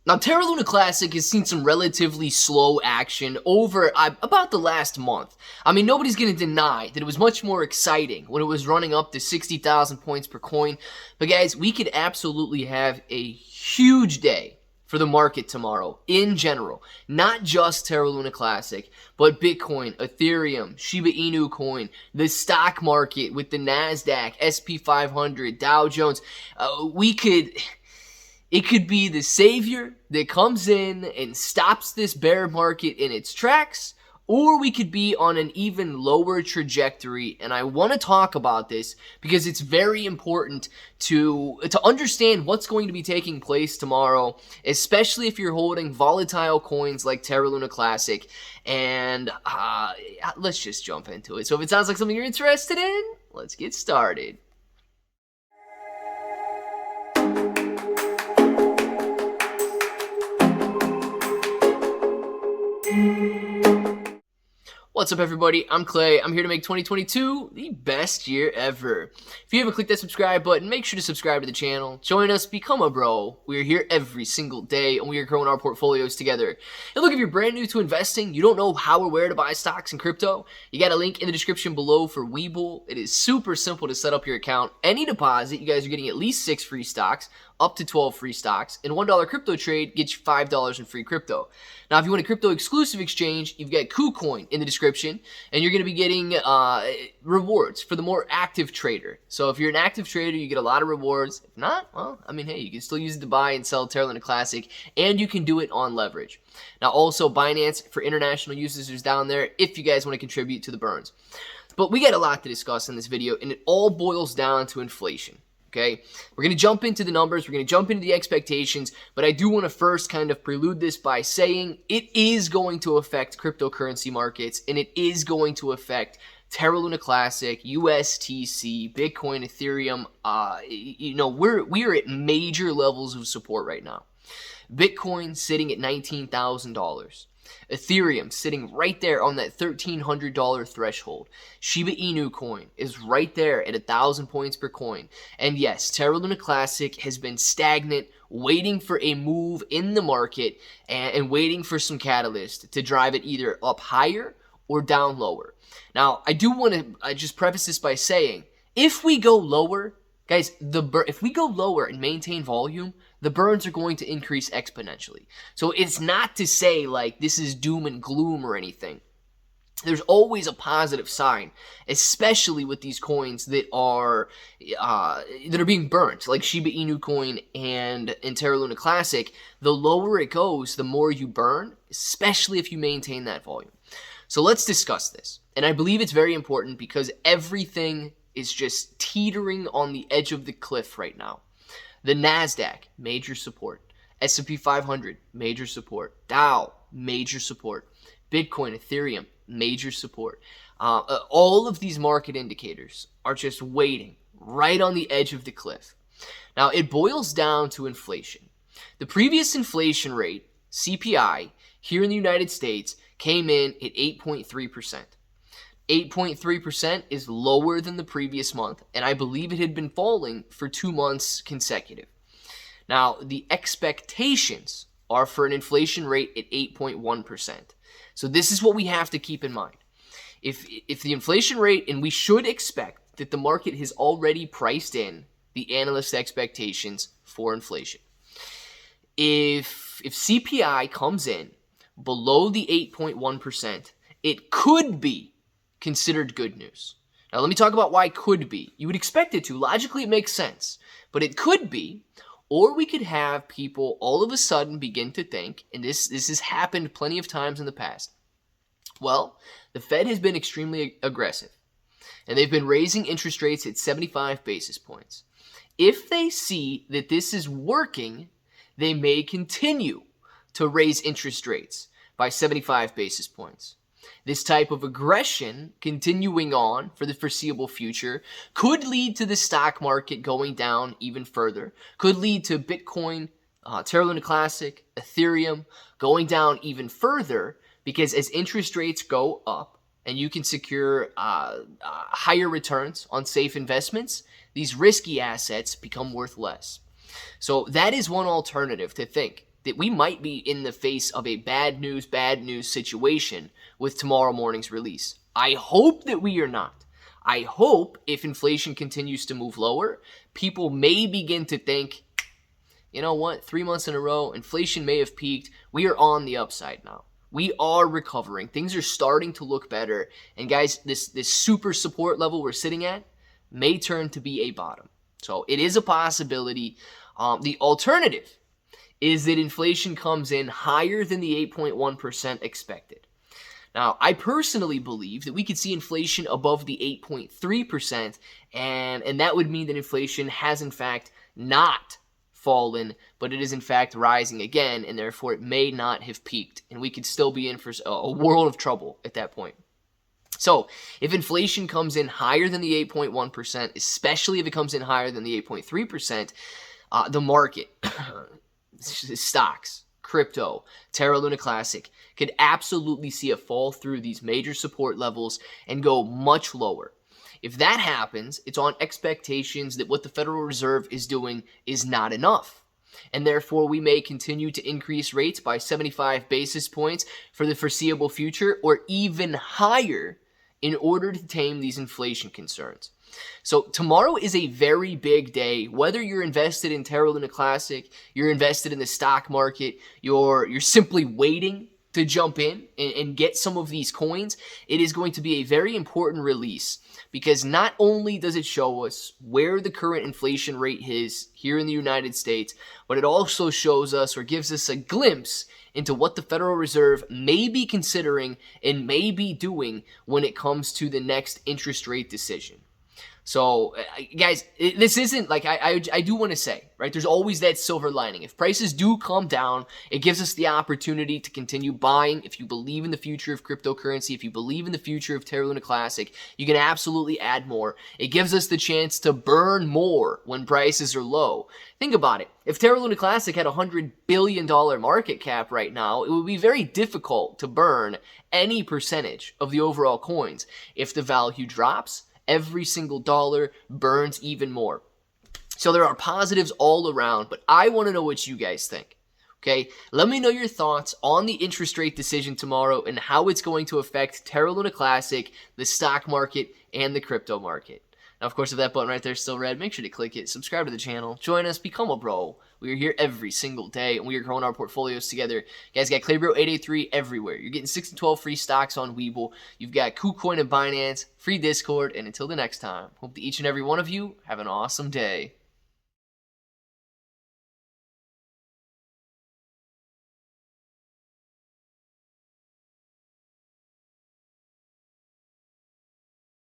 Now, Terra Luna Classic has seen some relatively slow action over about the last month. I mean, nobody's going to deny that it was much more exciting when it was running up to 60,000 points per coin. But guys, we could absolutely have a huge day for the market tomorrow in general. Not just Terra Luna Classic, but Bitcoin, Ethereum, Shiba coin, the stock market with the NASDAQ, SP 500, Dow Jones. It could be the savior that comes in and stops this bear market in its tracks, or we could be on an even lower trajectory. And I want to talk about this because it's very important to understand what's going to be taking place tomorrow, especially if you're holding volatile coins like Terra Luna Classic. And let's just jump into it. So if it sounds like something you're interested in, let's get started. What's up, everybody? I'm Clay. I'm here to make 2022 the best year ever. If you haven't clicked that subscribe button, make sure to subscribe to the channel. Join us, become a bro. We are here every single day, and we are growing our portfolios together. And look, if you're brand new to investing, you don't know how or where to buy stocks and crypto, you got a link in the description below for Webull. It is super simple to set up your account. Any deposit, you guys are getting at least 6 free stocks, up to 12 free stocks, and $1 crypto trade gets you $5 in free crypto. Now, if you want a crypto exclusive exchange, you've got KuCoin in the description, and you're going to be getting rewards for the more active trader. So if you're an active trader, you get a lot of rewards. If not, well, I mean, hey, you can still use it to buy and sell Terra Luna Classic, and you can do it on leverage. Now, also Binance for international users is down there if you guys want to contribute to the burns. But we got a lot to discuss in this video, and it all boils down to inflation. Okay, we're going to jump into the numbers, we're going to jump into the expectations, but I do want to first kind of prelude this by saying it is going to affect cryptocurrency markets, and it is going to affect Terra Luna Classic, USTC, Bitcoin, Ethereum. We are at major levels of support right now. Bitcoin sitting at $19,000. Ethereum sitting right there on that $1,300 threshold. Shiba Inu coin is right there at 1,000 points per coin. And yes, Terra Luna Classic has been stagnant, waiting for a move in the market and waiting for some catalyst to drive it either up higher or down lower. Now, I do want to just preface this by saying, if we go lower, guys, if we go lower and maintain volume, the burns are going to increase exponentially. So it's not to say like this is doom and gloom or anything. There's always a positive sign, especially with these coins that are being burnt, like Shiba Inu coin and Terra Luna Classic. The lower it goes, the more you burn, especially if you maintain that volume. So let's discuss this. And I believe it's very important because everything is just teetering on the edge of the cliff right now. The NASDAQ, major support. S&P 500, major support. Dow, major support. Bitcoin, Ethereum, major support. All of these market indicators are just waiting right on the edge of the cliff. Now, it boils down to inflation. The previous inflation rate, CPI, here in the United States, came in at 8.3%. 8.3% is lower than the previous month, and I believe it had been falling for 2 months consecutive. Now, the expectations are for an inflation rate at 8.1%. So this is what we have to keep in mind. If the inflation rate, and we should expect that the market has already priced in the analyst expectations for inflation. If CPI comes in below the 8.1%, it could be considered good news. Now, let me talk about why it could be. You would expect it to. Logically, it makes sense. But it could be, or we could have people all of a sudden begin to think, and this has happened plenty of times in the past, well, the Fed has been extremely aggressive, and they've been raising interest rates at 75 basis points. If they see that this is working, they may continue to raise interest rates by 75 basis points. This type of aggression continuing on for the foreseeable future could lead to the stock market going down even further, could lead to Bitcoin, Terra Luna Classic, Ethereum going down even further, because as interest rates go up and you can secure higher returns on safe investments, these risky assets become worth less. So that is one alternative to think. that we might be in the face of a bad news situation with tomorrow morning's release. I hope that we are not. I hope if inflation continues to move lower, people may begin to think, you know what, 3 months in a row, inflation may have peaked. We are on the upside now. We are recovering. Things are starting to look better. And guys, this super support level we're sitting at may turn to be a bottom. So it is a possibility. The alternative is that inflation comes in higher than the 8.1% expected. Now, I personally believe that we could see inflation above the 8.3%, and that would mean that inflation has in fact not fallen, but it is in fact rising again, and therefore it may not have peaked, and we could still be in for a world of trouble at that point. So, if inflation comes in higher than the 8.1%, especially if it comes in higher than the 8.3%, the market, stocks, crypto, Terra Luna Classic, could absolutely see a fall through these major support levels and go much lower. If that happens, it's on expectations that what the Federal Reserve is doing is not enough. And therefore, we may continue to increase rates by 75 basis points for the foreseeable future or even higher in order to tame these inflation concerns. So tomorrow is a very big day. Whether you're invested in Terra Luna Classic, you're invested in the stock market, you're simply waiting to jump in and get some of these coins, it is going to be a very important release because not only does it show us where the current inflation rate is here in the United States, but it also shows us or gives us a glimpse into what the Federal Reserve may be considering and may be doing when it comes to the next interest rate decision. So, guys, this isn't like I do want to say, right? There's always that silver lining. If prices do come down, it gives us the opportunity to continue buying. If you believe in the future of cryptocurrency, if you believe in the future of Terra Luna Classic, you can absolutely add more. It gives us the chance to burn more when prices are low. Think about it. If Terra Luna Classic had a $100 billion market cap right now, it would be very difficult to burn any percentage of the overall coins. If the value drops, every single dollar burns even more. So there are positives all around, but I want to know what you guys think. Okay, let me know your thoughts on the interest rate decision tomorrow and how it's going to affect Terra Luna Classic, the stock market, and the crypto market. Now, of course, if that button right there is still red, make sure to click it, subscribe to the channel, join us, become a bro. We are here every single day, and we are growing our portfolios together. You guys got ClayBro 883 everywhere. You're getting 6 and 12 free stocks on Webull. You've got KuCoin and Binance, free Discord, and until the next time, hope that each and every one of you have an awesome day.